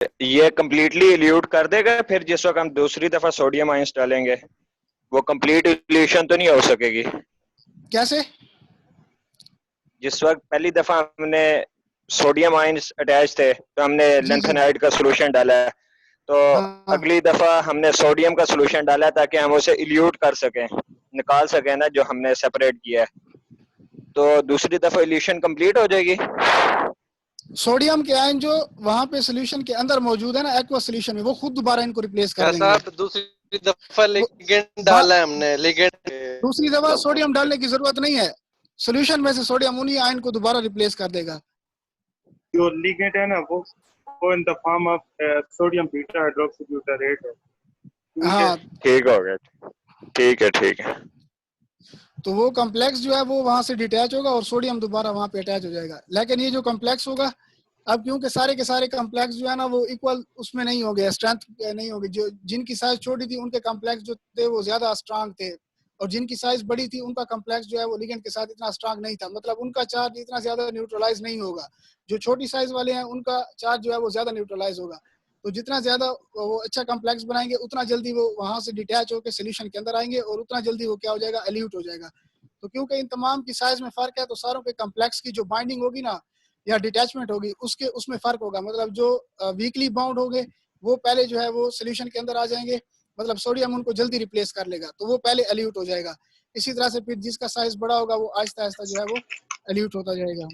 ये completely elute कर देगा फिर जिस वक्त हम दूसरी दफा सोडियम आयंस डालेंगे? वो कंप्लीट इल्यूशन तो नहीं हो सकेगी? कैसे? जिस वक्त पहली दफा हमने सोडियम आयंस अटैच थे तो हमने जी जी। लेंथेनाइड का सोल्यूशन डाला है, तो हाँ हाँ। अगली दफा हमने सोडियम का सोल्यूशन डाला है ताकि हम उसे इल्यूट कर सकें, निकाल सकें ना, जो हमने सेपरेट किया है। तो दूसरी दफा इल्यूशन कंप्लीट हो जाएगी? सोडियम के आयन जो वहां पे सोल्यूशन के अंदर मौजूद है ना, एक्वा सोल्यूशन में, वो खुद दोबारा इनको रिप्लेस कर देंगे। साहब दूसरी दफा वो लिगेंड डाला है हमने, लिगेंड दूसरी दफा सोडियम डालने की जरूरत नहीं है, सोल्यूशन में से सोडियम उन्हीं आयन को दोबारा रिप्लेस कर देगा। जो लिगेंड है ना वो in the form of sodium beta hydroxybutyrate है। ठीक है, हाँ, ठीक हो गया, ठीक है ठीक है। तो वो कॉम्प्लेक्स जो है वो वहां से डिटैच होगा और सोडियम दोबारा वहां पे अटैच हो जाएगा। लेकिन ये जो कॉम्प्लेक्स होगा, अब क्योंकि सारे के सारे कॉम्प्लेक्स जो है ना वो इक्वल उसमें नहीं होंगे, स्ट्रेंथ नहीं होगी। जो जिनकी साइज छोटी थी उनके कॉम्प्लेक्स जो थे वो ज्यादा स्ट्रांग थे, और जिनकी साइज बड़ी थी उनका कॉम्प्लेक्स जो है वो लिगेंड के साथ इतना स्ट्रांग नहीं था, मतलब उनका चार्ज इतना ज्यादा न्यूट्रलाइज नहीं होगा। जो छोटी साइज वाले हैं उनका चार्ज जो है वो ज्यादा न्यूट्रलाइज होगा। तो जितना ज्यादा वो अच्छा कॉम्प्लेक्स बनाएंगे उतना जल्दी वो वहां से डिटैच होकर सोल्यूशन के अंदर आएंगे, और उतना जल्दी वो क्या हो जाएगा, एल्यूट हो जाएगा। तो क्योंकि इन तमाम की साइज में फर्क है, तो सारों के कॉम्प्लेक्स की जो बाइंडिंग होगी ना या डिटैचमेंट होगी उसके उसमें फर्क होगा। मतलब जो वीकली बाउंड होंगे वो पहले जो है वो सोल्यूशन के अंदर आ जाएंगे, मतलब सोडियम उनको जल्दी रिप्लेस कर लेगा, तो वो पहले एल्यूट हो जाएगा। इसी तरह से फिर जिसका साइज बड़ा होगा वो आहिस्ता आहिस्ता जो है वो एल्यूट होता जाएगा।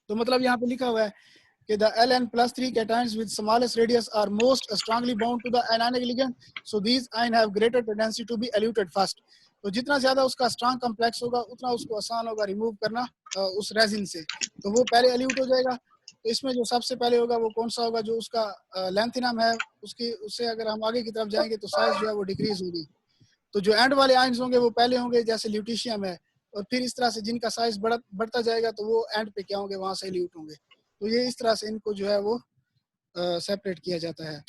तो मतलब यहाँ पे लिखा हुआ है कि the Ln+3 cations with smallest radius are most strongly bound to the anionic ligand, so these ions have greater tendency to be eluted first. तो जितना ज्यादा उसका स्ट्रांग कॉम्प्लेक्स होगा उतना उसको आसान होगा रिमूव करना उस रेजिन से, तो वो पहले एल्यूट हो जाएगा। तो इसमें जो सबसे पहले होगा वो कौन सा होगा, जो उसका लेंथिनम है, उसकी उससे अगर हम आगे की तरफ जाएंगे तो साइज जो है वो डिक्रीज होगी। तो जो एंड वाले आयंस होंगे वो पहले होंगे, जैसे ल्यूटीशियम है, और फिर इस तरह से जिनका साइज बढ़ता जाएगा तो वो एंड पे क्या होंगे, वहां से एल्यूट होंगे। तो ये इस तरह से इनको जो है वो सेपरेट किया जाता है।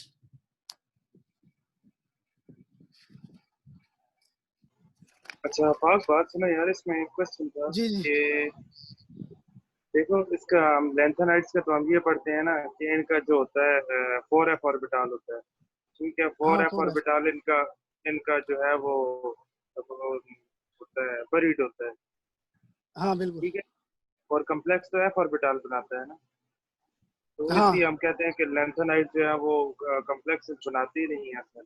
अच्छा बात सुनो यार, इसमें एक क्वेश्चन था जी जी। कि देखो इसका हम लेंथेनाइड्स का तो हम ये पढ़ते हैं ना कि इनका जो होता है 4f ऑर्बिटल होता है। ठीक है, हाँ 4f 4 है। ऑर्बिटल इनका इनका जो है वो होता है, बरीड होता है। हाँ बिल्कुल। ठीक है, और कम्प्लेक्स तो f ऑर्बिटल बनाता है ना, तो हाँ इसलिए हम कहते हैं कि लेंथेनाइड जो है वो कम्प्लेक्स बनाते ही नहीं है असल।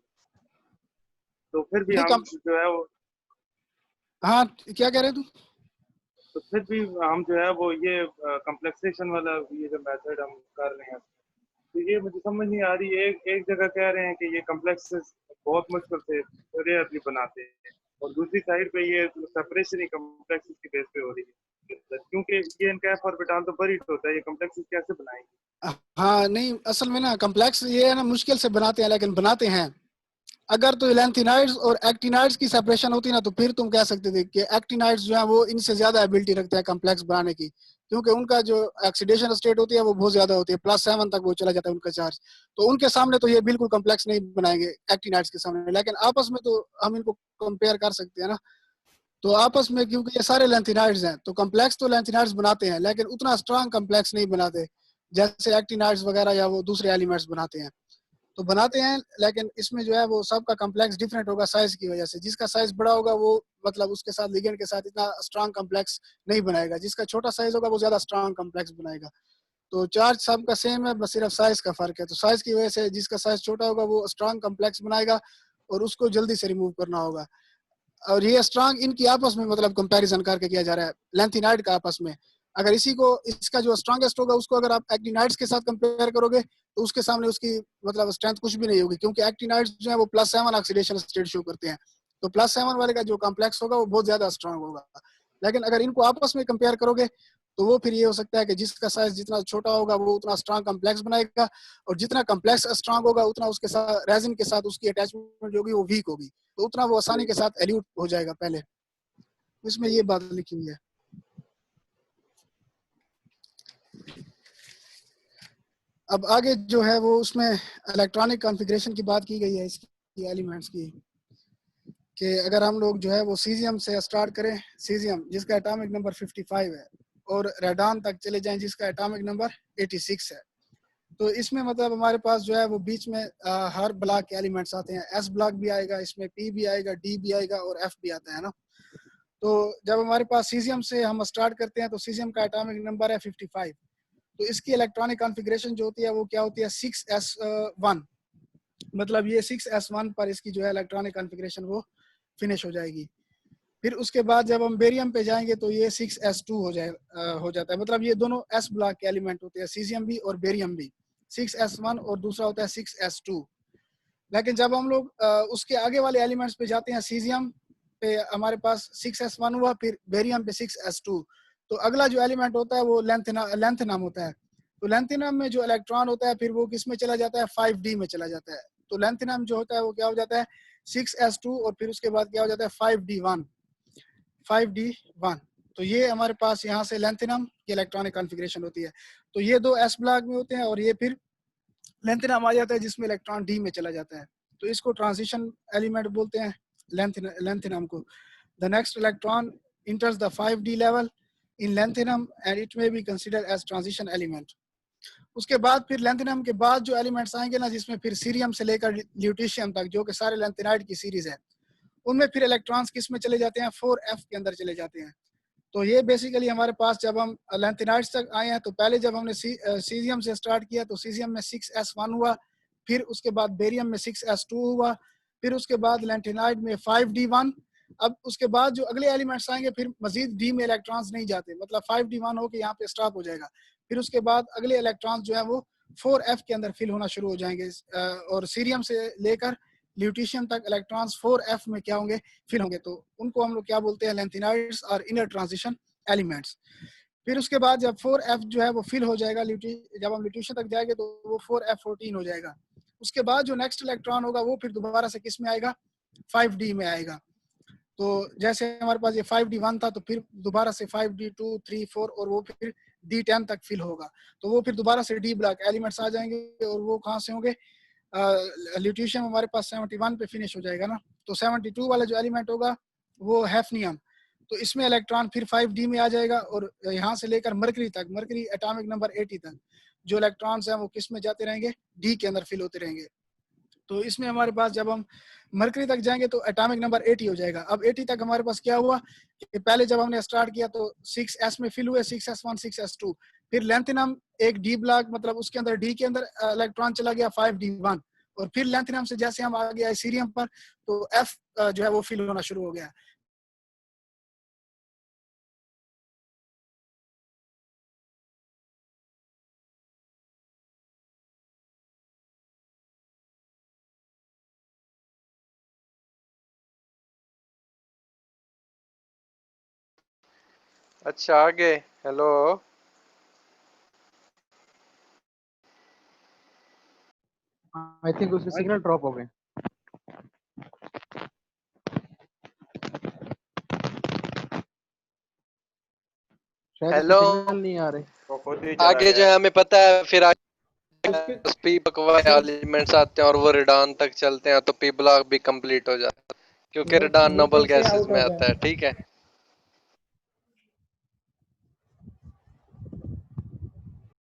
तो फिर भी नहीं हम जो है वो हाँ क्या कह रहे तू? तो फिर भी हम जो है वो ये कम्प्लेक्सेशन वाला ये जो मेथड हम कर रहे हैं, तो ये मुझे समझ नहीं आ रही। एक एक जगह कह रहे हैं कि ये कम्प्लेक्सेस बहुत मुश्किल से रेयरली बनाते हैं, और दूसरी साइड पे ये सेपरेशन ही कम्प्लेक्सेस की बेस पे हो रही है, क्योंकि ये इनका एफ ऑर्बिटल तो बरीड होता है, ये कम्प्लेक्सेस कैसे बनाएंगे? हाँ नहीं, असल में ना कम्प्लेक्स ये है ना मुश्किल से बनाते हैं, लेकिन बनाते हैं। अगर तो लेंथिनाइड्स और एक्टिनाइड्स की सेपरेशन होती ना तो फिर तुम कह सकते थे कि एक्टिनाइड्स जो है वो इनसे ज्यादा एबिलिटी रखते हैं कम्प्लेक्स बनाने की, क्योंकि उनका जो ऑक्सीडेशन स्टेट होती है वो बहुत ज्यादा होती है, +7 तक वो चला जाता है उनका चार्ज। तो उनके सामने तो ये बिल्कुल कम्प्लेक्स नहीं बनाएंगे एक्टिनाइड्स के सामने, लेकिन आपस में तो हम इनको कंपेयर कर सकते हैं ना। तो आपस में क्योंकि ये सारे लेंथिनाइड्स हैं तो कम्प्लेक्स तो लेंथिनाइड्स बनाते हैं, लेकिन उतना स्ट्रांग कम्प्लेक्स नहीं बनाते जैसे एक्टिनाइड्स वगैरह या वो दूसरे एलिमेंट्स बनाते हैं। तो बनाते हैं, लेकिन इसमें जो है वो सबका कम्प्लेक्स डिफरेंट होगा साइज की वजह से। जिसका साइज बड़ा होगा वो मतलब उसके साथ लिगेंड के साथ इतना स्ट्रांग कम्प्लेक्स नहीं बनाएगा, जिसका छोटा साइज होगा वो ज्यादा स्ट्रांग कम्प्लेक्स बनाएगा। तो चार्ज सबका सेम है, बस सिर्फ साइज का फर्क है। तो साइज की वजह से जिसका साइज छोटा होगा वो स्ट्रांग कम्प्लेक्स बनाएगा और उसको जल्दी से रिमूव करना होगा। और ये स्ट्रांग इनकी आपस में मतलब कंपैरिजन करके किया जा रहा है लेंथिनाइड का आपस में। अगर इसी को इसका जो स्ट्रांगेस्ट होगा उसको अगर आप एक्टिनाइड्स के साथ कंपेयर करोगे तो उसके सामने उसकी मतलब स्ट्रेंथ कुछ भी नहीं होगी, क्योंकि एक्टिनाइड्स जो है वो +7 ऑक्सीडेशन स्टेट शो करते हैं। तो +7 वाले का जो कॉम्प्लेक्स होगा वो बहुत ज्यादा स्ट्रांग होगा। लेकिन अगर इनको आपस में कंपेयर करोगे तो वो फिर ये हो सकता है कि जिसका साइज जितना छोटा होगा वो उतना स्ट्रांग कॉम्प्लेक्स बनाएगा, और जितना कॉम्प्लेक्स स्ट्रांग होगा उतना उसके साथ रेजिन के साथ उसकी अटैचमेंट जो होगी वो वीक होगी, तो उतना वो आसानी के साथ एल्यूट हो जाएगा पहले। इसमें ये बात लिखी हुई है। अब आगे जो है वो उसमें इलेक्ट्रॉनिक कॉन्फ़िगरेशन की बात की गई है इसकी एलिमेंट्स की, कि अगर हम लोग जो है वो सीजियम से स्टार्ट करें, सीजियम जिसका एटॉमिक नंबर 55 है, और रेडान तक चले जाएं जिसका एटॉमिक नंबर 86 है। तो इसमें मतलब हमारे पास जो है वो बीच में हर ब्लॉक के एलिमेंट्स आते हैं। एस ब्लॉक भी आएगा, इसमें पी भी आएगा, डी भी आएगा और एफ भी आता है ना। तो जब हमारे पास सीजियम से हम स्टार्ट करते हैं तो सीजियम का एटॉमिक नंबर है 55। तो इसकी इलेक्ट्रॉनिक कॉन्फ़िगरेशन जो होती है वो क्या होती है 6s1। मतलब ये 6s1 पर इसकी जो है इलेक्ट्रॉनिक कॉन्फ़िगरेशन वो फिनिश हो जाएगी। फिर उसके बाद जब हम बेरियम पे जाएंगे तो ये 6s2 हो जाता है। मतलब ये दोनों s ब्लॉक के एलिमेंट होते हैं, सीजियम भी और बेरियम भी। 6s1 और दूसरा होता है 6s2। लेकिन जब हम लोग उसके आगे वाले एलिमेंट्स पे जाते हैं, सीजियम पे हमारे पास 6s1 हुआ, फिर बेरियम पे 6s2। तो अगला जो एलिमेंट होता है वो लेंथेनम होता है। तो लेंथेनम में जो इलेक्ट्रॉन होता है फिर वो किस में चला जाता है 5d में चला जाता है। तो लेंथेनम जो होता है वो क्या हो जाता है 6s2 और फिर उसके बाद क्या हो जाता है 5d1। तो ये हमारे पास यहाँ से लेंथेनम की इलेक्ट्रॉनिक कॉन्फ़िगरेशन होती है। तो ये दो s ब्लॉक में होते हैं और ये फिर लेंथेनम आ जाता है जिसमें इलेक्ट्रॉन डी में चला जाता है। तो इसको ट्रांजिशन एलिमेंट बोलते हैं लेंथेनम को। The next electron enters the 5d level in lanthanum and it may be considered as transition element। उसके बाद फिर लेंथेनम के बाद जो एलिमेंट्स आएंगे ना, जिसमें फिर सीरियम से लेकर ल्यूटीशियम तक जो कि सारे लेंथेनाइड की सीरीज है, उनमें फिर इलेक्ट्रॉन्स किस में चले जाते हैं 4f के अंदर चले जाते हैं। तो ये बेसिकली हमारे पास जब हम लेंथेनाइड्स तक आए हैं तो पहले जब हमने सीजियम से स्टार्ट किया तो सीजियम में 6s1 हुआ, फिर उसके बाद बेरियम में 6s2 हुआ, फिर उसके बाद लेंथेनाइड में 5d1। अब उसके बाद जो अगले एलिमेंट्स आएंगे फिर मजीद डी में इलेक्ट्रॉन्स नहीं जाते, मतलब 5d1 हो के यहाँ पे स्टॉप हो जाएगा। फिर उसके बाद अगले इलेक्ट्रॉन्स जो है वो 4f के अंदर फिल होना शुरू हो जाएंगे और सीरियम से लेकर ल्यूटीशियम तक इलेक्ट्रॉन्स 4f में क्या होंगे फिल होंगे। तो उनको हम लोग क्या बोलते हैं लेंथेनाइड्स और इनर ट्रांजिशन एलिमेंट्स। फिर उसके बाद जब 4f जो है वो फिल हो जाएगा, जब हम ल्यूटीशियम तक जाएंगे तो वो 4f14 हो जाएगा। उसके बाद जो नेक्स्ट इलेक्ट्रॉन होगा वो फिर दोबारा से किस में आएगा 5d में आएगा। तो जैसे हमारे पास ये 5d1 था तो फिर दोबारा से 5d2 3 4 और वो फिर d10 तक फिल होगा। तो वो फिर दोबारा से डी ब्लॉक एलिमेंट्स आ जाएंगे और वो कहाँ से होंगे ल्यूटीशियम हमारे पास 71 पे फिनिश हो जाएगा ना। तो 72 वाला जो एलिमेंट होगा वो हैफनियम। तो इसमें इलेक्ट्रॉन फिर 5d में आ जाएगा और यहाँ से लेकर मरकरी तक, मरकरी एटॉमिक नंबर 80 तक जो इलेक्ट्रॉन्स हैं वो किस में जाते रहेंगे डी के अंदर फिल होते रहेंगे। तो इसमें हमारे पास जब हम मरकरी तक जाएंगे तो एटॉमिक नंबर 80 हो जाएगा। अब 80 तक हमारे पास क्या हुआ कि पहले जब हमने स्टार्ट किया तो 6s में फिल हुए 6s1 6s2। फिर लेंथेनम एक डी ब्लॉक, मतलब उसके अंदर डी के अंदर इलेक्ट्रॉन चला गया 5d1 और फिर लेंथेनम से जैसे हम आ गए सीरियम पर तो f जो है वो फिल होना शुरू हो गया। अच्छा आगे। हेलो आई थिंक उसके सिग्नल ड्रॉप हो गए। शायद हेलो सिग्नल नहीं आ रहे। वो खुद ही चला आगे जो गया। है हमें पता है फिर उसके पी बकवा एलिमेंट्स आते हैं और वो रेडान तक चलते हैं तो पी ब्लॉक भी कंप्लीट हो जाता है क्योंकि रेडान नोबल न्यूट्रल से गैसेस आउट में हो आता है। गया। ठीक है,